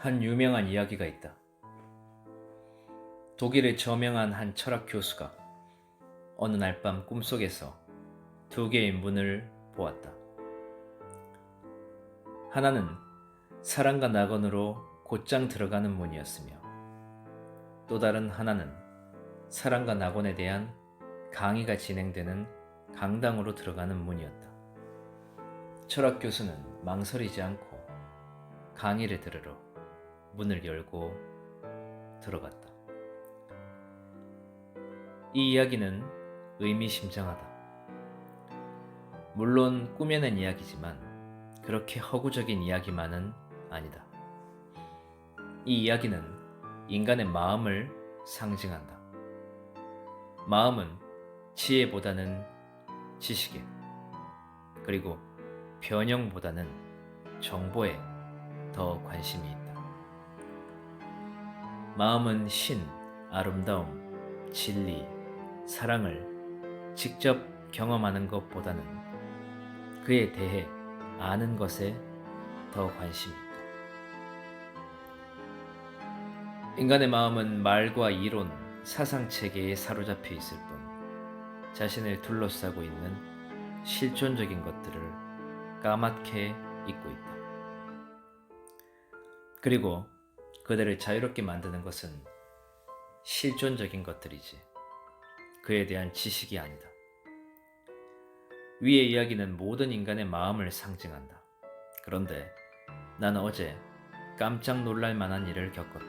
한 유명한 이야기가 있다. 독일의 저명한 한 철학 교수가 어느 날 밤 꿈속에서 두 개의 문을 보았다. 하나는 사랑과 낙원으로 곧장 들어가는 문이었으며, 또 다른 하나는 사랑과 낙원에 대한 강의가 진행되는 강당으로 들어가는 문이었다. 철학 교수는 망설이지 않고 강의를 들으러 문을 열고 들어갔다. 이 이야기는 의미심장하다. 물론 꾸며낸 이야기지만 그렇게 허구적인 이야기만은 아니다. 이 이야기는 인간의 마음을 상징한다. 마음은 지혜보다는 지식에, 그리고 변형보다는 정보에 더 관심이 있다. 마음은 신, 아름다움, 진리, 사랑을 직접 경험하는 것보다는 그에 대해 아는 것에 더 관심이 있다. 인간의 마음은 말과 이론, 사상체계에 사로잡혀 있을 뿐 자신을 둘러싸고 있는 실존적인 것들을 까맣게 잊고 있다. 그리고 그들을 자유롭게 만드는 것은 실존적인 것들이지 그에 대한 지식이 아니다. 위의 이야기는 모든 인간의 마음을 상징한다. 그런데 나는 어제 깜짝 놀랄 만한 일을 겪었다.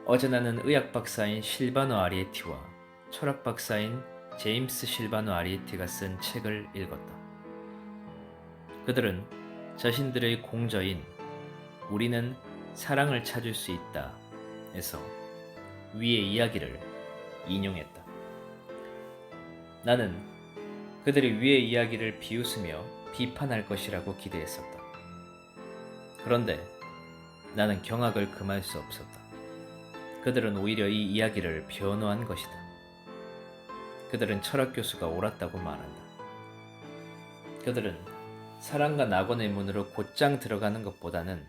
어제 나는 의학 박사인 실바노 아리에티와 철학 박사인 제임스 실바노 아리에티가 쓴 책을 읽었다. 그들은 자신들의 공저인 우리는 사랑을 찾을 수 있다 에서 위의 이야기를 인용했다. 나는 그들이 위의 이야기를 비웃으며 비판할 것이라고 기대했었다. 그런데 나는 경악을 금할 수 없었다. 그들은 오히려 이 이야기를 변호한 것이다. 그들은 철학 교수가 옳았다고 말한다. 그들은 사랑과 낙원의 문으로 곧장 들어가는 것보다는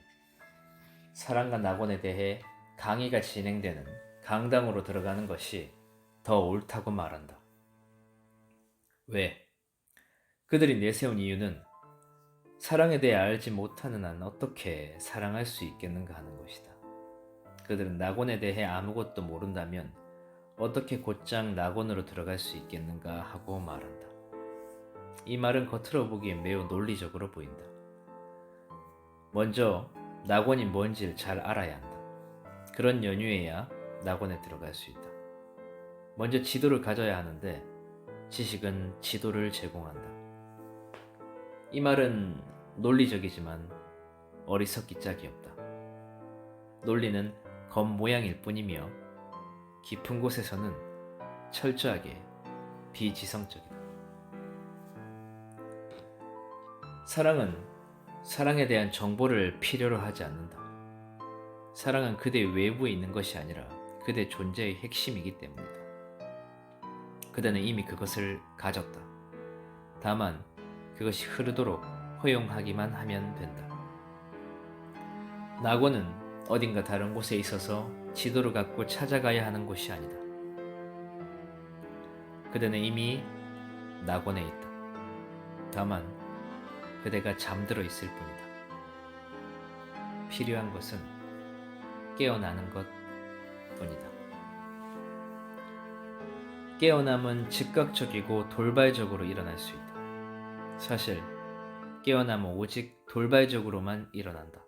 사랑과 낙원에 대해 강의가 진행되는 강당으로 들어가는 것이 더 옳다고 말한다. 왜? 그들이 내세운 이유는 사랑에 대해 알지 못하는 한 어떻게 사랑할 수 있겠는가 하는 것이다. 그들은 낙원에 대해 아무것도 모른다면 어떻게 곧장 낙원으로 들어갈 수 있겠는가 하고 말한다. 이 말은 겉으로 보기엔 매우 논리적으로 보인다. 먼저 낙원이 뭔지를 잘 알아야 한다. 그런 연유에야 낙원에 들어갈 수 있다. 먼저 지도를 가져야 하는데 지식은 지도를 제공한다. 이 말은 논리적이지만 어리석기 짝이 없다. 논리는 겉모양일 뿐이며 깊은 곳에서는 철저하게 비지성적이다. 사랑은 사랑에 대한 정보를 필요로 하지 않는다. 사랑은 그대 외부에 있는 것이 아니라 그대 존재의 핵심이기 때문이다. 그대는 이미 그것을 가졌다. 다만 그것이 흐르도록 허용하기만 하면 된다. 낙원은 어딘가 다른 곳에 있어서 지도를 갖고 찾아가야 하는 곳이 아니다. 그대는 이미 낙원에 있다. 다만 그대가 잠들어 있을 뿐이다. 필요한 것은 깨어나는 것 뿐이다. 깨어남은 즉각적이고 돌발적으로 일어날 수 있다. 사실 깨어남은 오직 돌발적으로만 일어난다.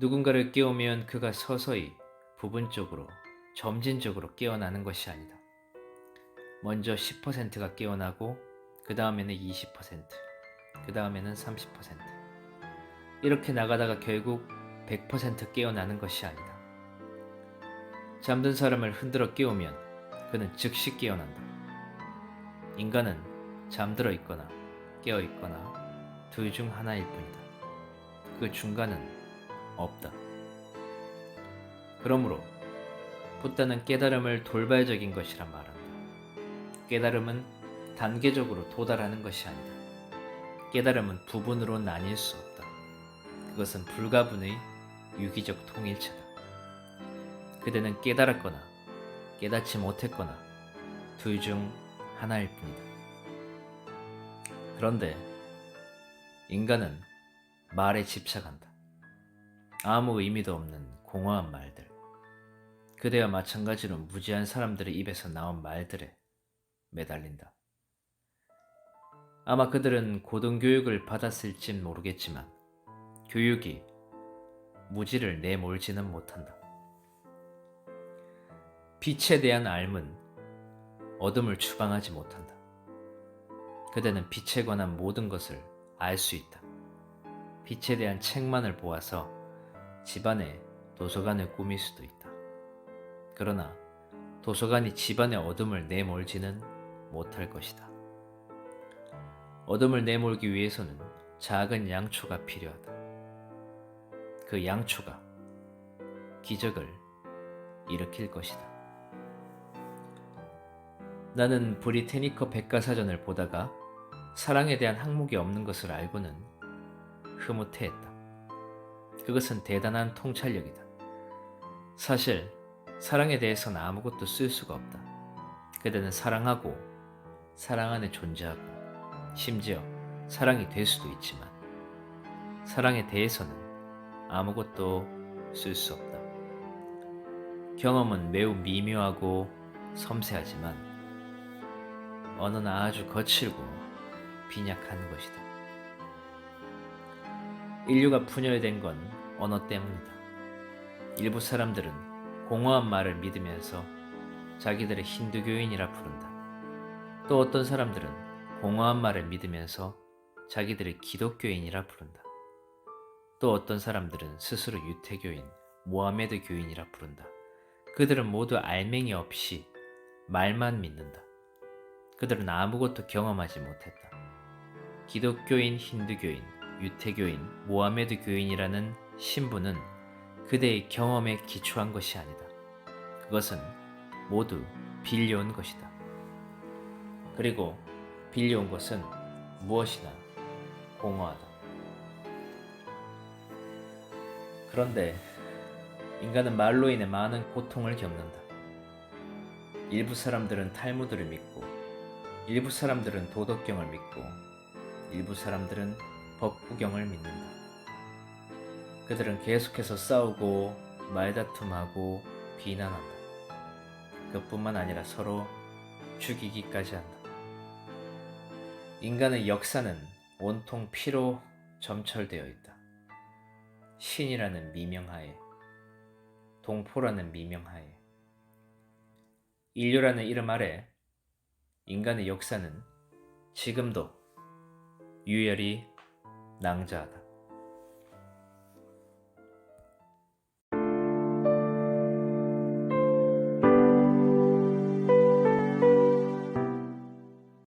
누군가를 깨우면 그가 서서히 부분적으로 점진적으로 깨어나는 것이 아니다. 먼저 10%가 깨어나고 그 다음에는 20%, 그 다음에는 30%, 이렇게 나가다가 결국 100% 깨어나는 것이 아니다. 잠든 사람을 흔들어 깨우면 그는 즉시 깨어난다. 인간은 잠들어 있거나 깨어 있거나 둘 중 하나일 뿐이다. 그 중간은 없다. 그러므로 붓다는 깨달음을 돌발적인 것이라 말한다. 깨달음은 단계적으로 도달하는 것이 아니다. 깨달음은 부분으로 나뉠 수 없다. 그것은 불가분의 유기적 통일체다. 그대는 깨달았거나 깨닫지 못했거나 둘 중 하나일 뿐이다. 그런데 인간은 말에 집착한다. 아무 의미도 없는 공허한 말들. 그대와 마찬가지로 무지한 사람들의 입에서 나온 말들에 매달린다. 아마 그들은 고등교육을 받았을진 모르겠지만 교육이 무지를 내몰지는 못한다. 빛에 대한 알은 어둠을 추방하지 못한다. 그대는 빛에 관한 모든 것을 알 수 있다. 빛에 대한 책만을 보아서 집안에 도서관을 꾸밀 수도 있다. 그러나 도서관이 집안의 어둠을 내몰지는 못할 것이다. 어둠을 내몰기 위해서는 작은 양초가 필요하다. 그 양초가 기적을 일으킬 것이다. 나는 브리테니커 백과사전을 보다가 사랑에 대한 항목이 없는 것을 알고는 흐뭇해했다. 그것은 대단한 통찰력이다. 사실 사랑에 대해서는 아무것도 쓸 수가 없다. 그대는 사랑하고 사랑 안에 존재하고 심지어 사랑이 될 수도 있지만 사랑에 대해서는 아무것도 쓸 수 없다. 경험은 매우 미묘하고 섬세하지만 언어는 아주 거칠고 빈약한 것이다. 인류가 분열된 건 언어 때문이다. 일부 사람들은 공허한 말을 믿으면서 자기들의 힌두교인이라 부른다. 또 어떤 사람들은 공허한 말을 믿으면서 자기들의 기독교인이라 부른다. 또 어떤 사람들은 스스로 유태교인, 모하메드교인이라 부른다. 그들은 모두 알맹이 없이 말만 믿는다. 그들은 아무것도 경험하지 못했다. 기독교인, 힌두교인, 유태교인, 모하메드교인이라는 신분은 그대의 경험에 기초한 것이 아니다. 그것은 모두 빌려온 것이다. 그리고 빌려온 것은 무엇이나 공허하다. 그런데 인간은 말로 인해 많은 고통을 겪는다. 일부 사람들은 탈무드를 믿고, 일부 사람들은 도덕경을 믿고, 일부 사람들은 법구경을 믿는다. 그들은 계속해서 싸우고 말다툼하고 비난한다. 그뿐만 아니라 서로 죽이기까지 한다. 인간의 역사는 온통 피로 점철되어 있다. 신이라는 미명하에, 동포라는 미명하에, 인류라는 이름 아래 인간의 역사는 지금도 유열이 낭자하다.